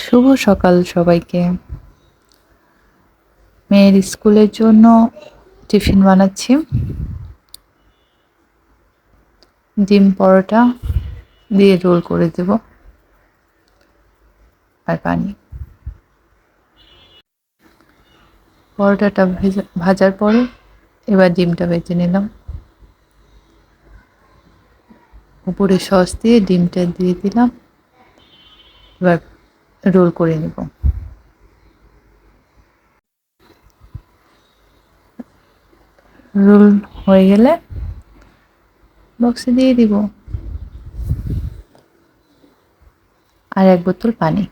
শুভ সকাল সবাইকে। মেয়ের স্কুলের জন্য টিফিন বানাচ্ছি। ডিম পরোটা দিয়ে রোল করে দেব আর পানি। পরোটাটা ভাজার পরে এবার ডিমটা ভেজে নিলাম। উপরে সস দিয়ে ডিমটা দিয়ে দিলাম। এবার রোল করে নেব। রোল হয়ে গেলে বক্সে দিয়ে দিব আর 1 বোতল পানি।